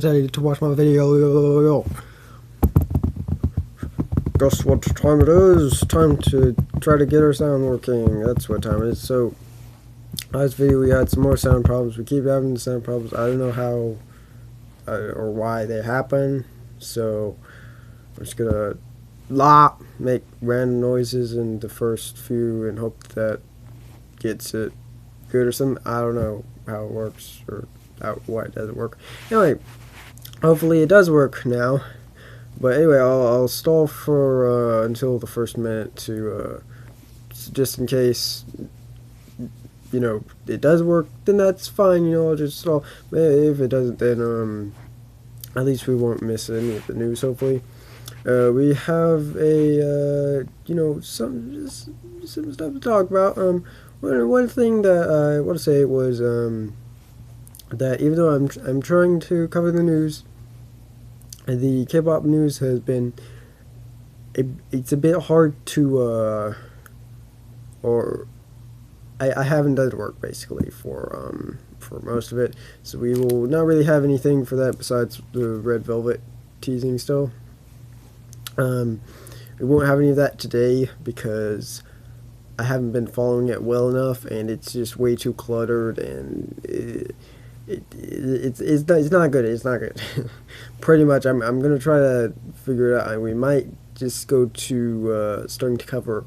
Ready to watch my video. Guess what time it is? Time to try to get our sound working. That's what time it is. So, last video we had some more sound problems. We keep having the sound problems. I don't know how or why they happen. So, I'm just gonna make random noises in the first few and hope that gets it good or something. I don't know how it works or why it doesn't work. Anyway. Hopefully it does work now, but anyway, I'll stall for until the first minute to just in case it does work. Then that's fine. I'll just stall. If it doesn't, then at least we won't miss any of the news. Hopefully, we have a some stuff to talk about. One thing that I want to say was that even though I'm trying to cover the news, the K-pop news has been it's a bit hard to or I haven't done work basically for most of it, so we will not really have anything for that besides the Red Velvet teasing still. We won't have any of that today because I haven't been following it well enough, and it's just way too cluttered, and it's not good. It's not good. Pretty much, I'm gonna try to figure it out. And we might just go to starting to cover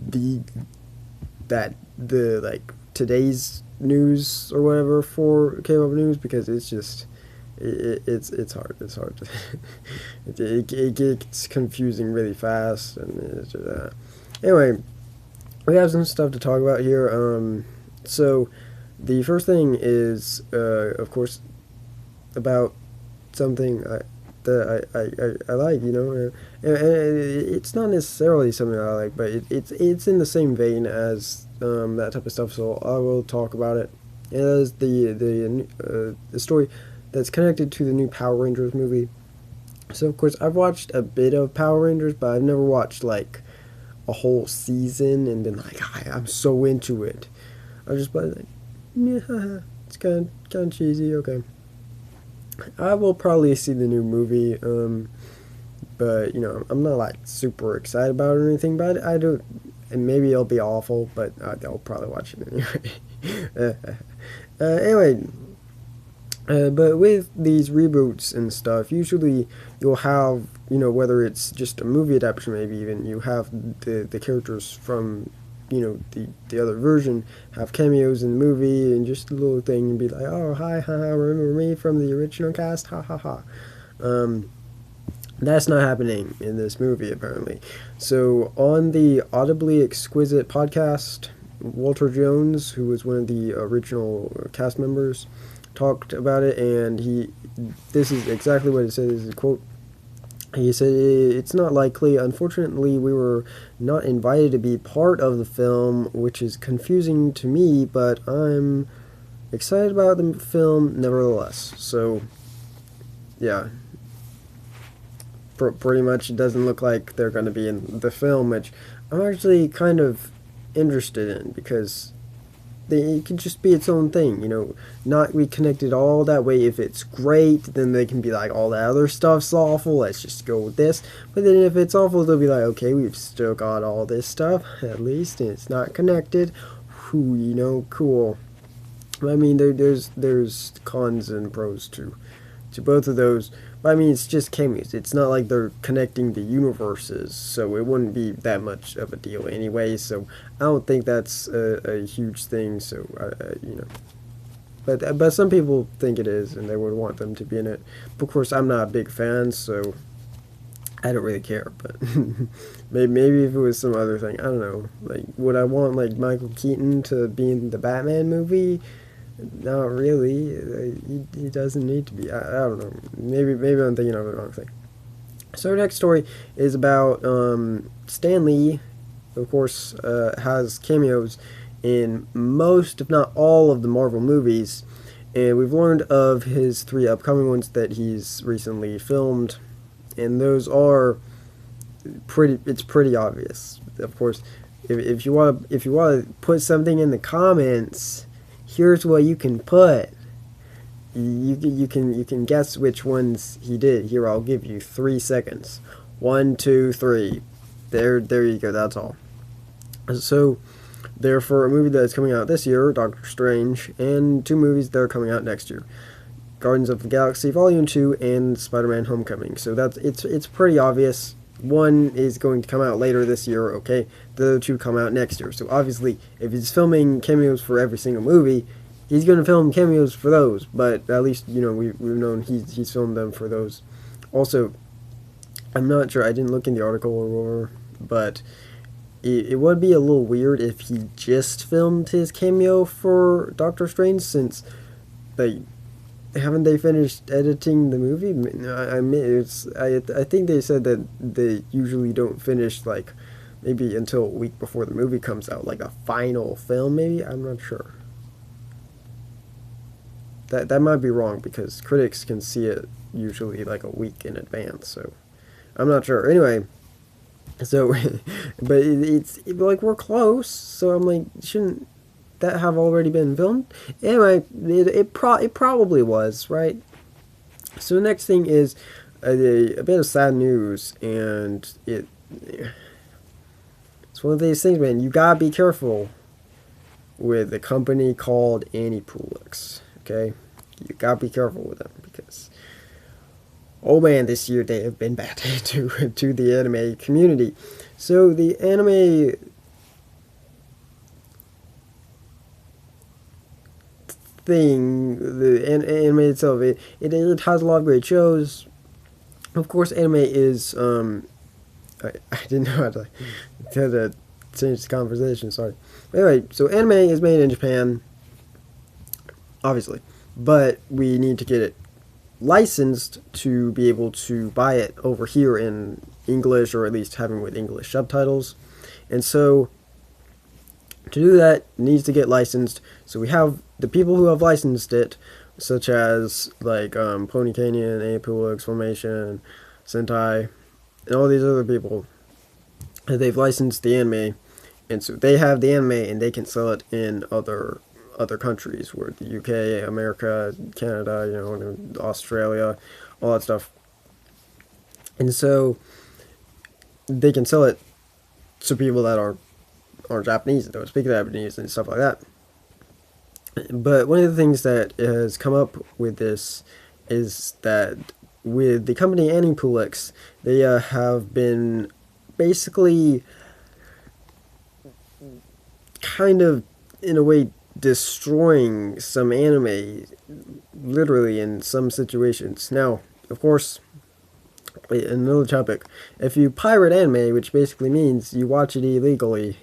the today's news or whatever for K-pop news, because it's just it's hard. It's hard. it gets confusing really fast, and it's just, anyway, we have some stuff to talk about here. So. The first thing is, of course, about something that I like, and it's not necessarily something I like, but it's in the same vein as that type of stuff, so I will talk about it. It is the story that's connected to the new Power Rangers movie. So, of course, I've watched a bit of Power Rangers, but I've never watched, like, a whole season and been like, I'm so into it. I just like, yeah, it's kind of cheesy. Okay, I will probably see the new movie, but I'm not like super excited about it or anything. But I do, and maybe it'll be awful, but I'll probably watch it anyway. Anyway, but with these reboots and stuff, usually you'll have whether it's just a movie adaptation, maybe even you have the characters from the other version have cameos in the movie and just a little thing and be like, oh, hi, haha, remember me from the original cast, ha ha ha. That's not happening in this movie, apparently. So on the Audibly Exquisite podcast, Walter Jones, who was one of the original cast members, talked about it, and this is exactly what it says. This is a quote. He said, it's not likely. Unfortunately, we were not invited to be part of the film, which is confusing to me, but I'm excited about the film nevertheless. So, yeah. Pretty much it doesn't look like they're going to be in the film, which I'm actually kind of interested in, because it can just be its own thing, not be connected all that way. If it's great, then they can be like, all that other stuff's awful, let's just go with this. But then if it's awful, they'll be like, okay, we've still got all this stuff, at least, and it's not connected. Cool. I mean, there's cons and pros to both of those. But I mean, it's just cameos. It's not like they're connecting the universes, so it wouldn't be that much of a deal anyway. So I don't think that's a huge thing. So but some people think it is, and they would want them to be in it. But of course, I'm not a big fan, so I don't really care. But maybe if it was some other thing, I don't know. Like, would I want like Michael Keaton to be in the Batman movie? Not really. He doesn't need to be. I don't know. Maybe I'm thinking of the wrong thing. So our next story is about Stan Lee. Of course, has cameos in most, if not all, of the Marvel movies, and we've learned of his 3 upcoming ones that he's recently filmed, and those are pretty. It's pretty obvious. Of course, if you want to put something in the comments, here's what you can put. You can guess which ones he did. Here, I'll give you 3 seconds. 1, 2, 3. There you go. That's all. So, therefore, a movie that's coming out this year, Doctor Strange, and two movies that are coming out next year, Guardians of the Galaxy Volume 2 and Spider-Man: Homecoming. So it's pretty obvious. One is going to come out later this year, okay? The other two come out next year. So obviously, if he's filming cameos for every single movie, he's going to film cameos for those. But at least, we've known he's filmed them for those. Also, I'm not sure, I didn't look in the article or whatever, but it would be a little weird if he just filmed his cameo for Doctor Strange, since, like, haven't they finished editing the movie? I think they said that they usually don't finish, like, maybe until a week before the movie comes out, like a final film, maybe? I'm not sure. That might be wrong, because critics can see it usually like a week in advance, so I'm not sure. Anyway, so, but it's like, we're close, so I'm like, shouldn't that have already been filmed? Anyway, it probably was, right? So the next thing is a bit of sad news, and it's one of these things, man. You gotta be careful with a company called Aniplex, okay? You gotta be careful with them, because, oh man, this year they have been bad to the anime community. So the anime thing, the anime itself, it has a lot of great shows. Of course, anime is, I didn't know how to change the conversation, sorry. Anyway, so anime is made in Japan, obviously, but we need to get it licensed to be able to buy it over here in English, or at least having with English subtitles. And so, to do that, it needs to get licensed. So we have the people who have licensed it, such as, like, Pony Canyon, Apple Formation, Sentai, and all these other people. They've licensed the anime, and so they have the anime, and they can sell it in other countries, where the UK, America, Canada, Australia, all that stuff. And so they can sell it to people that are Japanese, that don't speak Japanese, and stuff like that. But one of the things that has come up with this is that with the company Aniplex, they have been basically kind of, in a way, destroying some anime, literally, in some situations. Now, of course, another topic, if you pirate anime, which basically means you watch it illegally,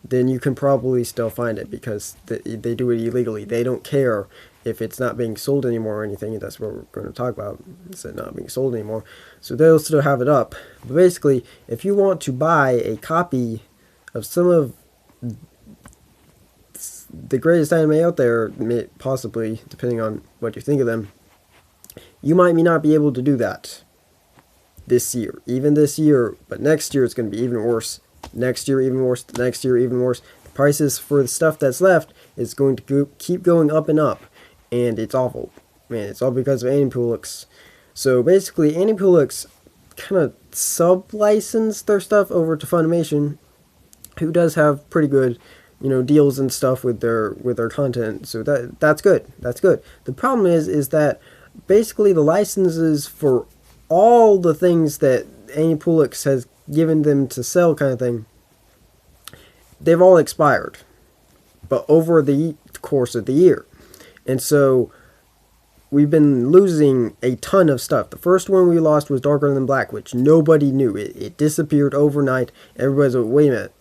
then you can probably still find it, because they do it illegally. They don't care if it's not being sold anymore or anything. That's what we're going to talk about, is it not being sold anymore. So they'll still have it up. But basically, if you want to buy a copy of some of the greatest anime out there, possibly, depending on what you think of them, you might not be able to do that this year. Even this year, but next year it's going to be even worse. Next year even worse. Next year even worse. The prices for the stuff that's left is going to keep going up and up, and it's awful. Man, it's all because of Aniplex. So basically, Aniplex kind of sub-licensed their stuff over to Funimation, who does have pretty good, deals and stuff with their content. So that's good. That's good. The problem is that basically the licenses for all the things that Aniplex has given them to sell, kind of thing, they've all expired, but over the course of the year. And so we've been losing a ton of stuff. The first one we lost was Darker Than Black, which nobody knew. It disappeared overnight. Everybody's like, wait a minute,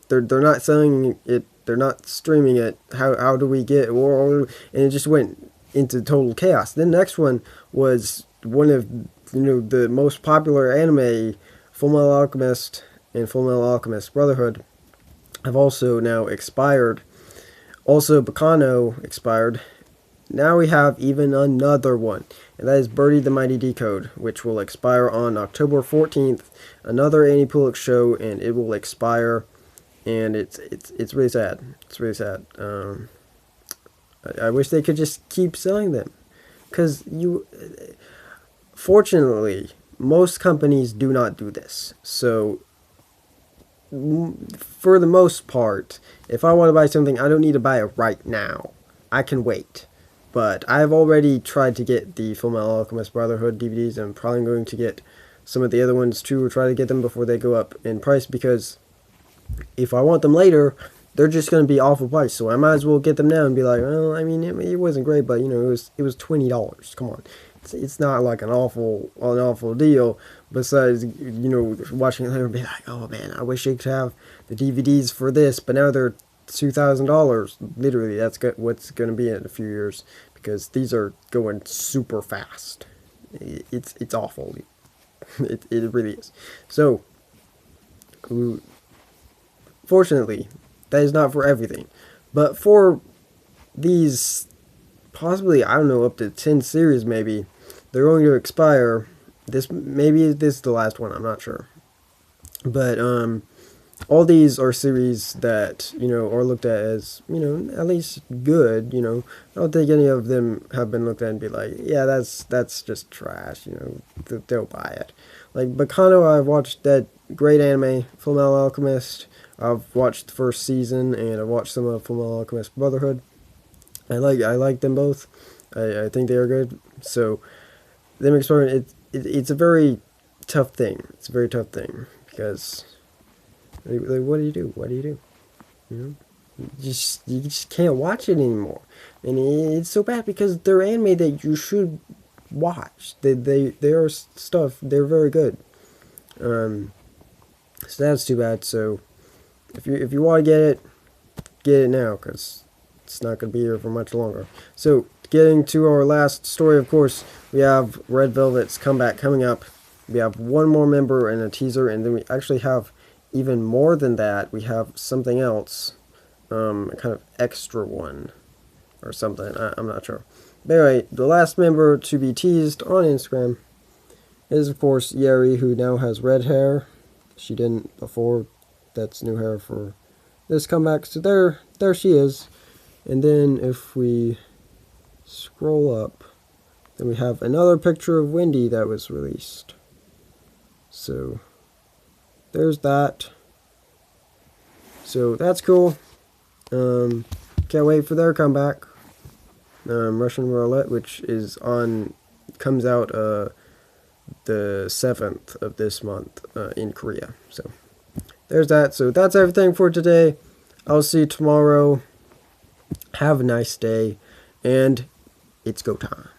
they're not selling it, they're not streaming it, how do we get it? And it just went into total chaos. Then the next one was one of the most popular anime, Fullmetal Alchemist and Fullmetal Alchemist Brotherhood, have also now expired. Also, Bacano expired. Now we have even another one, and that is Birdie the Mighty Decode, which will expire on October 14th. Another Aniplex show, and it will expire, and it's really sad. It's really sad. I wish they could just keep selling them, because fortunately, most companies do not do this. So, for the most part, if I want to buy something, I don't need to buy it right now. I can wait. But I've already tried to get the Fullmetal Alchemist Brotherhood DVDs, and I'm probably going to get some of the other ones too, or try to get them before they go up in price, because if I want them later, they're just going to be awful price. So I might as well get them now and be like, well, I mean, it wasn't great, but it was $20. Come on, it's not like an awful deal. Besides, watching it later and be like, oh man, I wish I could have the DVDs for this, but now they're $2,000. Literally, that's what's going to be in a few years, because these are going super fast. It's awful. It really is. So, fortunately, that is not for everything. But for these, possibly, I don't know, up to 10 series maybe, they're going to expire. Maybe this is the last one, I'm not sure. But, all these are series that, are looked at as, at least good, I don't think any of them have been looked at and be like, yeah, that's just trash, they'll buy it. Like, Bacano, I've watched that great anime, Fullmetal Alchemist. I've watched the first season, and I've watched some of Fullmetal Alchemist Brotherhood. I like them both. I think they are good. So, them exploring, it's a very tough thing. It's a very tough thing, because like, what do you do? What do you do? You just can't watch it anymore, and it's so bad, because they're anime that you should watch. They are stuff. They're very good. So that's too bad. So if you want to get it now, because it's not going to be here for much longer. So getting to our last story, of course, we have Red Velvet's comeback coming up. We have one more member and a teaser, and then we actually have even more than that. We have something else, a kind of extra one or something. I'm not sure. But anyway, the last member to be teased on Instagram is, of course, Yeri, who now has red hair. She didn't before. That's new hair for this comeback. So there she is. And then if we scroll up, then we have another picture of Wendy that was released. So there's that. So that's cool. Can't wait for their comeback. Russian Roulette, which comes out the 7th of this month in Korea. So there's that. So that's everything for today. I'll see you tomorrow. Have a nice day, and it's go time.